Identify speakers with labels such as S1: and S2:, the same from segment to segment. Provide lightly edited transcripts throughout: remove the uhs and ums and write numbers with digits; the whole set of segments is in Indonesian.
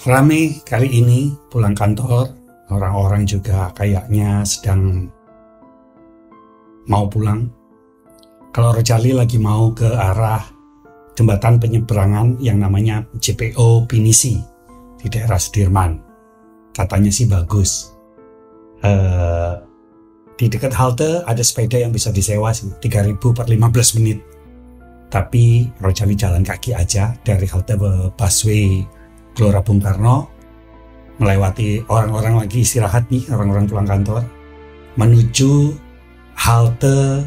S1: Rame kali ini pulang kantor, orang-orang juga kayaknya sedang mau pulang. Kalau Rojali lagi mau ke arah jembatan penyeberangan yang namanya JPO Pinisi di daerah Sudirman. Katanya sih bagus. Di dekat halte ada sepeda yang bisa disewa sih, 3.000 per 15 menit. Tapi Rojali jalan kaki aja dari halte busway Gelora Bung Karno, melewati orang-orang lagi istirahat nih, orang-orang pulang kantor, menuju halte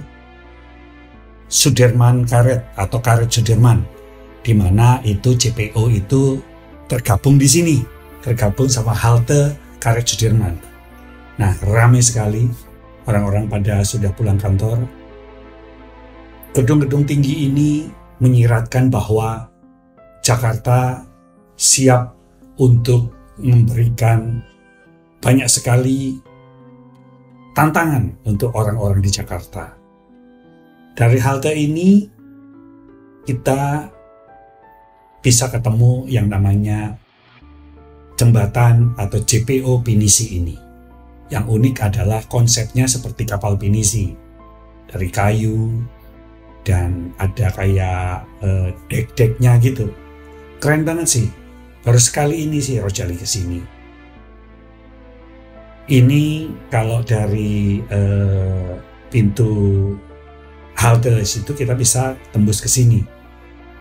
S1: Sudirman Karet atau Karet Sudirman, di mana itu JPO itu tergabung di sini, tergabung sama halte Karet Sudirman. Nah, ramai sekali, orang-orang pada sudah pulang kantor. Gedung-gedung tinggi ini menyiratkan bahwa Jakarta siap untuk memberikan banyak sekali tantangan untuk orang-orang di Jakarta. Dari halte ini kita bisa ketemu yang namanya jembatan atau JPO Pinisi ini. Yang unik adalah konsepnya seperti kapal pinisi, dari kayu dan ada kayak dek-deknya gitu. Keren banget sih. Baru sekali ini sih Rojali ke sini. Ini kalau dari pintu halte situ kita bisa tembus ke sini.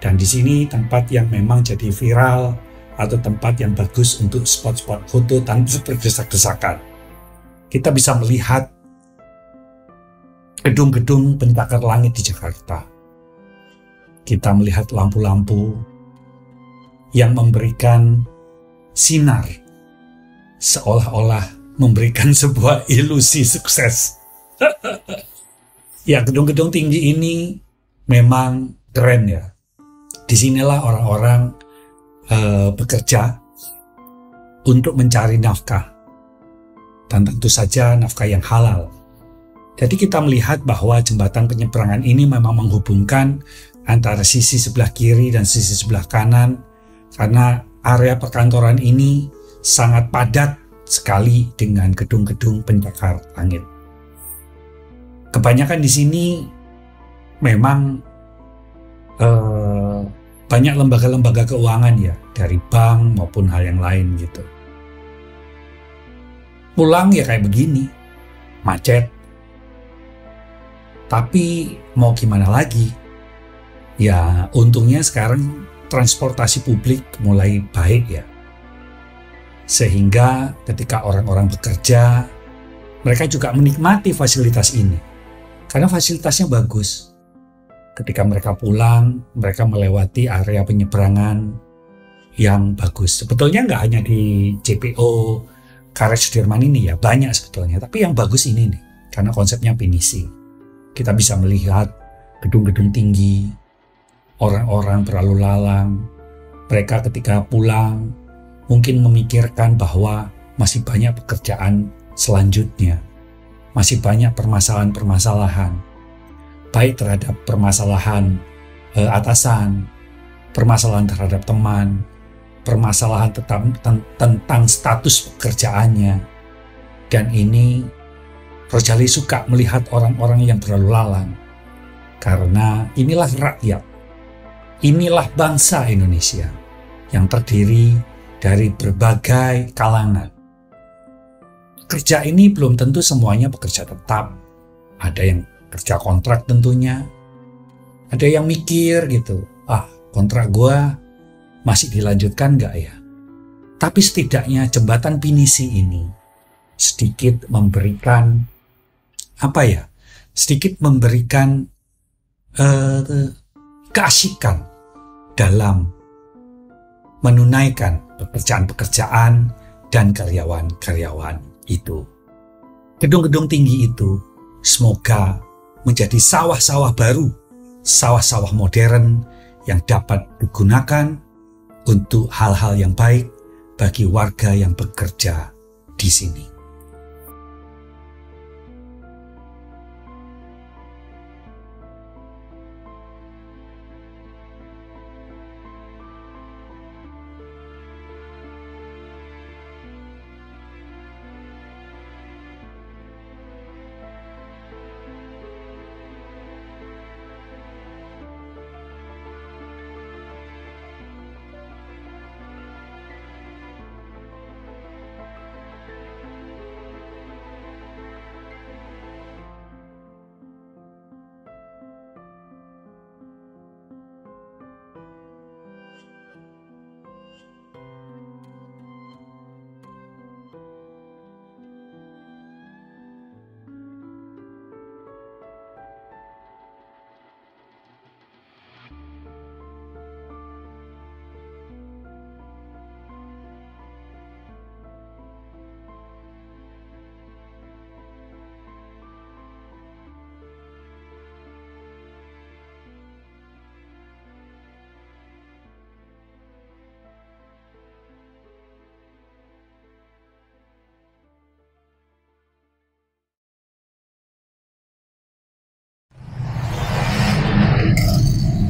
S1: Dan di sini tempat yang memang jadi viral atau tempat yang bagus untuk spot-spot foto tanpa berdesak-desakan. Kita bisa melihat gedung-gedung pencakar langit di Jakarta. Kita melihat lampu-lampu yang memberikan sinar, seolah-olah memberikan sebuah ilusi sukses. Ya, gedung-gedung tinggi ini memang keren ya. Disinilah orang-orang bekerja untuk mencari nafkah. Dan tentu saja nafkah yang halal. Jadi kita melihat bahwa jembatan penyeberangan ini memang menghubungkan antara sisi sebelah kiri dan sisi sebelah kanan, karena area perkantoran ini sangat padat sekali dengan gedung-gedung pencakar langit. Kebanyakan di sini memang banyak lembaga-lembaga keuangan ya, dari bank maupun hal yang lain gitu. Pulang ya kayak begini, macet. Tapi mau gimana lagi? Ya untungnya sekarang transportasi publik mulai baik ya. Sehingga ketika orang-orang bekerja, mereka juga menikmati fasilitas ini. Karena fasilitasnya bagus. Ketika mereka pulang, mereka melewati area penyeberangan yang bagus. Sebetulnya nggak hanya di JPO Karet Sudirman ini ya, banyak sebetulnya. Tapi yang bagus ini nih, karena konsepnya pinisi. Kita bisa melihat gedung-gedung tinggi, orang-orang berlalu lalang. Mereka ketika pulang mungkin memikirkan bahwa masih banyak pekerjaan selanjutnya. Masih banyak permasalahan-permasalahan. Baik terhadap permasalahan atasan, permasalahan terhadap teman, permasalahan tentang status pekerjaannya. Dan ini Rojali suka melihat orang-orang yang berlalu lalang. Karena inilah rakyat. Inilah bangsa Indonesia yang terdiri dari berbagai kalangan. Kerja ini belum tentu semuanya bekerja tetap. Ada yang kerja kontrak tentunya. Ada yang mikir gitu, kontrak gua masih dilanjutkan gak ya? Tapi setidaknya jembatan pinisi ini sedikit memberikan sedikit memberikan keasikan dalam menunaikan pekerjaan-pekerjaan dan karyawan-karyawan itu. Gedung-gedung tinggi itu semoga menjadi sawah-sawah baru, sawah-sawah modern yang dapat digunakan untuk hal-hal yang baik bagi warga yang bekerja di sini.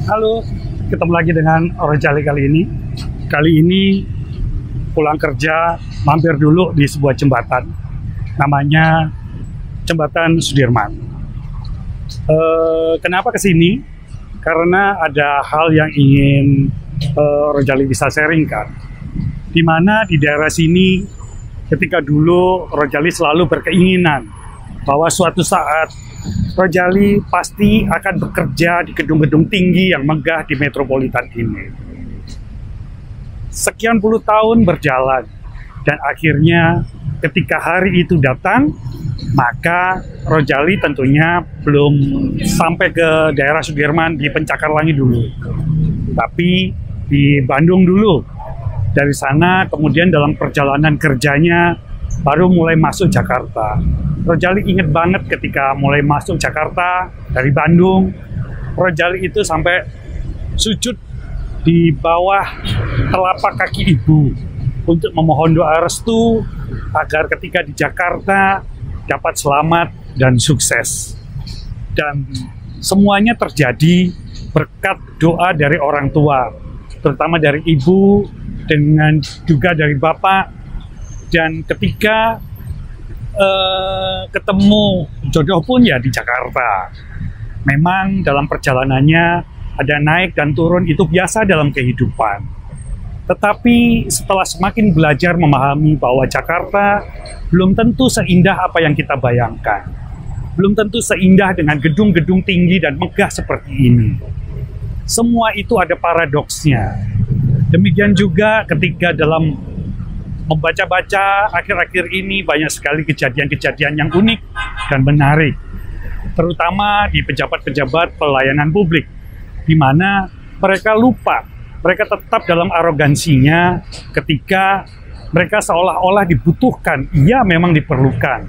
S2: Halo, ketemu lagi dengan Rojali kali ini. Kali ini pulang kerja, mampir dulu di sebuah jembatan. Namanya Jembatan Sudirman. Kenapa kesini? Karena ada hal yang ingin Rojali bisa sharingkan. Di mana di daerah sini, ketika dulu Rojali selalu berkeinginan bahwa suatu saat Rojali pasti akan bekerja di gedung-gedung tinggi yang megah di metropolitan ini. Sekian puluh tahun berjalan, dan akhirnya ketika hari itu datang, maka Rojali tentunya belum sampai ke daerah Sudirman di Pencakarangi dulu, tapi di Bandung dulu. Dari sana kemudian dalam perjalanan kerjanya baru mulai masuk Jakarta. Rojali ingat banget ketika mulai masuk Jakarta dari Bandung, Rojali itu sampai sujud di bawah telapak kaki ibu untuk memohon doa restu agar ketika di Jakarta dapat selamat dan sukses. Dan semuanya terjadi berkat doa dari orang tua, terutama dari ibu dengan juga dari bapak. Dan ketika ketemu jodoh pun ya di Jakarta. Memang dalam perjalanannya ada naik dan turun, itu biasa dalam kehidupan. Tetapi setelah semakin belajar memahami bahwa Jakarta belum tentu seindah apa yang kita bayangkan. Belum tentu seindah dengan gedung-gedung tinggi dan megah seperti ini. Semua itu ada paradoksnya. Demikian juga ketika dalam membaca-baca akhir-akhir ini banyak sekali kejadian-kejadian yang unik dan menarik, terutama di pejabat-pejabat pelayanan publik, di mana mereka lupa, mereka tetap dalam arogansinya ketika mereka seolah-olah dibutuhkan. Iya, memang diperlukan,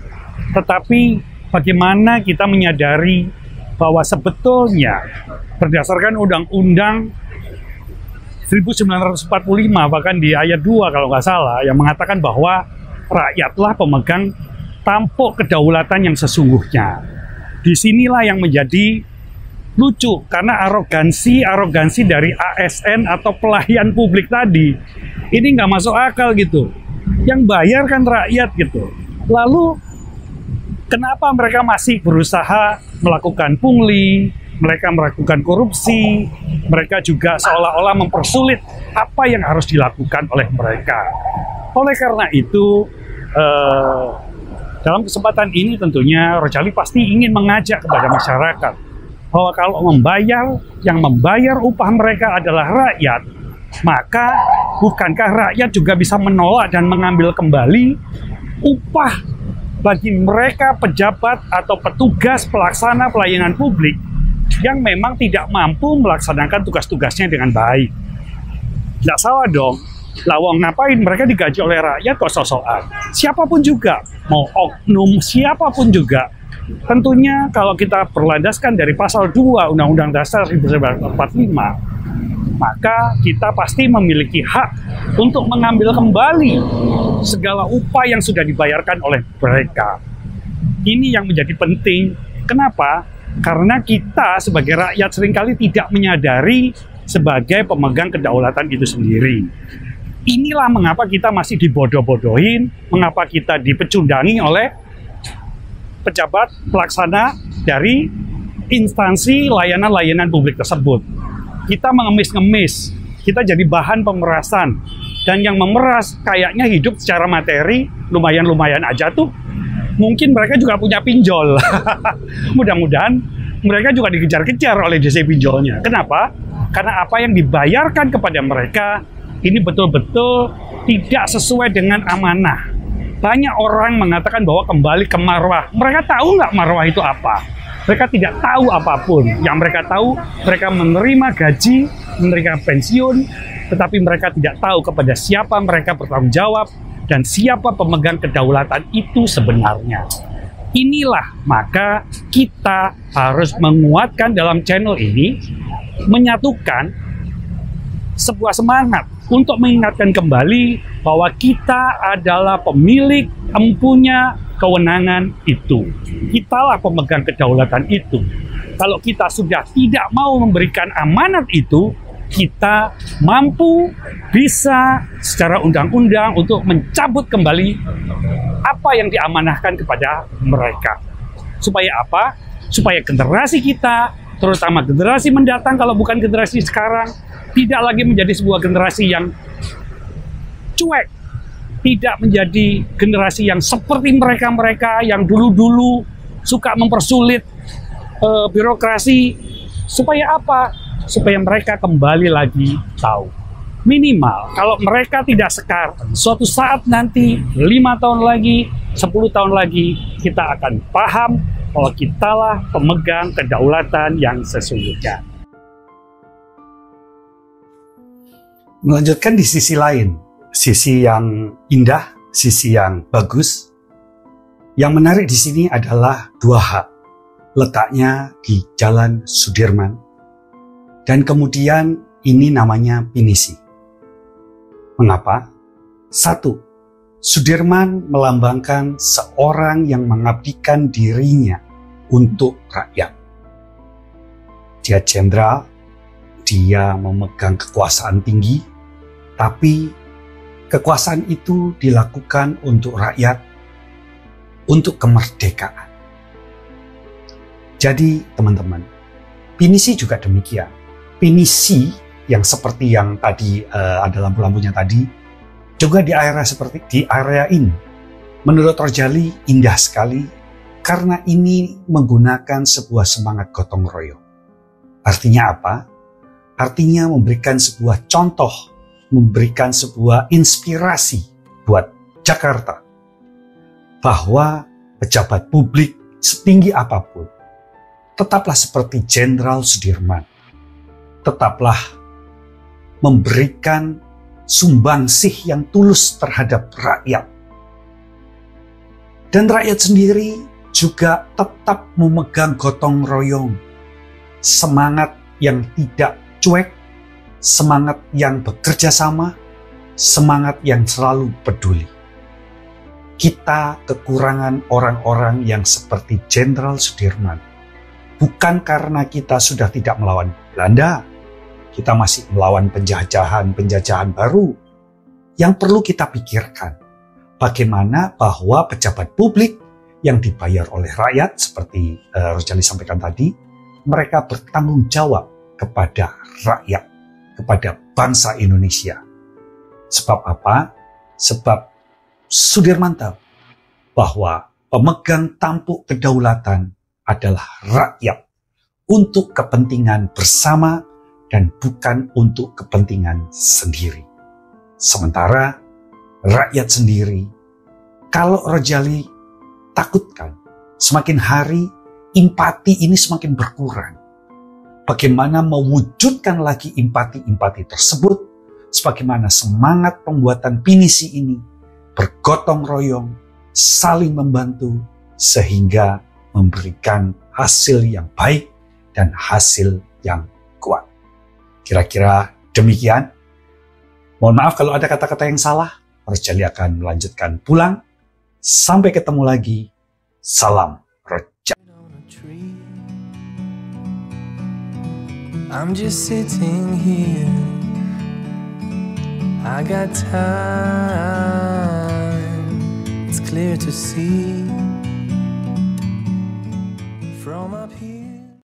S2: tetapi bagaimana kita menyadari bahwa sebetulnya berdasarkan Undang-Undang 1945, bahkan di ayat 2 kalau nggak salah, yang mengatakan bahwa rakyatlah pemegang tampuk kedaulatan yang sesungguhnya. Disinilah yang menjadi lucu, karena arogansi dari ASN atau pelayan publik tadi, ini nggak masuk akal gitu. Yang bayar kan rakyat gitu. Lalu kenapa mereka masih berusaha melakukan pungli, mereka melakukan korupsi, mereka juga seolah-olah mempersulit apa yang harus dilakukan oleh mereka. Oleh karena itu, dalam kesempatan ini tentunya Rojali pasti ingin mengajak kepada masyarakat bahwa kalau yang membayar upah mereka adalah rakyat, maka bukankah rakyat juga bisa menolak dan mengambil kembali upah bagi mereka pejabat atau petugas pelaksana pelayanan publik yang memang tidak mampu melaksanakan tugas-tugasnya dengan baik. Nggak salah dong. Lawang ngapain mereka digaji oleh rakyat kok sok-sokan? Siapapun juga, mau oknum siapapun juga. Tentunya kalau kita berlandaskan dari pasal 2 Undang-Undang Dasar 1945, maka kita pasti memiliki hak untuk mengambil kembali segala upah yang sudah dibayarkan oleh mereka. Ini yang menjadi penting. Kenapa? Karena kita sebagai rakyat seringkali tidak menyadari sebagai pemegang kedaulatan itu sendiri. Inilah mengapa kita masih dibodoh-bodohin, mengapa kita dipecundangi oleh pejabat pelaksana dari instansi layanan-layanan publik tersebut. Kita mengemis-ngemis, kita jadi bahan pemerasan, dan yang memeras kayaknya hidup secara materi lumayan-lumayan aja tuh. Mungkin mereka juga punya pinjol. Mudah-mudahan mereka juga dikejar-kejar oleh DC pinjolnya. Kenapa? Karena apa yang dibayarkan kepada mereka ini betul-betul tidak sesuai dengan amanah. Banyak orang mengatakan bahwa kembali ke marwah. Mereka tahu nggak marwah itu apa? Mereka tidak tahu apapun. Yang mereka tahu, mereka menerima gaji, menerima pensiun, tetapi mereka tidak tahu kepada siapa mereka bertanggung jawab dan siapa pemegang kedaulatan itu sebenarnya. Inilah maka kita harus menguatkan dalam channel ini, menyatukan sebuah semangat untuk mengingatkan kembali bahwa kita adalah pemilik empunya kewenangan itu. Kitalah pemegang kedaulatan itu. Kalau kita sudah tidak mau memberikan amanat itu, kita mampu bisa secara undang-undang untuk mencabut kembali apa yang diamanahkan kepada mereka. Supaya apa? Supaya generasi kita, terutama generasi mendatang, kalau bukan generasi sekarang, tidak lagi menjadi sebuah generasi yang cuek, tidak menjadi generasi yang seperti mereka-mereka yang dulu-dulu suka mempersulit birokrasi. Supaya apa? Supaya mereka kembali lagi tahu. Minimal, kalau mereka tidak sekarang, suatu saat nanti, 5 tahun lagi, 10 tahun lagi, kita akan paham bahwa kitalah pemegang kedaulatan yang sesungguhnya.
S1: Melanjutkan di sisi lain, sisi yang indah, sisi yang bagus. Yang menarik di sini adalah 2 hal. Letaknya di Jalan Sudirman, dan kemudian ini namanya pinisi. Mengapa? 1. Sudirman melambangkan seorang yang mengabdikan dirinya untuk rakyat. Dia jenderal, dia memegang kekuasaan tinggi, tapi kekuasaan itu dilakukan untuk rakyat, untuk kemerdekaan. Jadi teman-teman, pinisi juga demikian. Pinisi yang seperti yang tadi ada lampu-lampunya tadi, juga di area ini, menurut Rojali indah sekali karena ini menggunakan sebuah semangat gotong royong. Artinya apa? Artinya memberikan sebuah contoh, memberikan sebuah inspirasi buat Jakarta bahwa pejabat publik setinggi apapun, tetaplah seperti Jenderal Sudirman. Tetaplah memberikan sumbangsih yang tulus terhadap rakyat. Dan rakyat sendiri juga tetap memegang gotong royong. Semangat yang tidak cuek, semangat yang bekerja sama, semangat yang selalu peduli. Kita kekurangan orang-orang yang seperti Jenderal Sudirman. Bukan karena kita sudah tidak melawan Belanda, kita masih melawan penjajahan baru. Yang perlu kita pikirkan, bagaimana bahwa pejabat publik yang dibayar oleh rakyat, seperti Rojali sampaikan tadi, mereka bertanggung jawab kepada rakyat, kepada bangsa Indonesia. Sebab apa? Sebab Sudirman tahu bahwa pemegang tampuk kedaulatan adalah rakyat untuk kepentingan bersama dan bukan untuk kepentingan sendiri. Sementara rakyat sendiri, kalau Rojali takutkan, semakin hari empati ini semakin berkurang. Bagaimana mewujudkan lagi empati-empati tersebut, sebagaimana semangat pembuatan pinisi ini bergotong royong, saling membantu, sehingga memberikan hasil yang baik dan hasil yang kuat. Kira-kira demikian. Mohon maaf kalau ada kata-kata yang salah. Rojali akan melanjutkan pulang. Sampai ketemu lagi. Salam Rojali.
S3: I'm just sitting here. I got time. It's clear to see.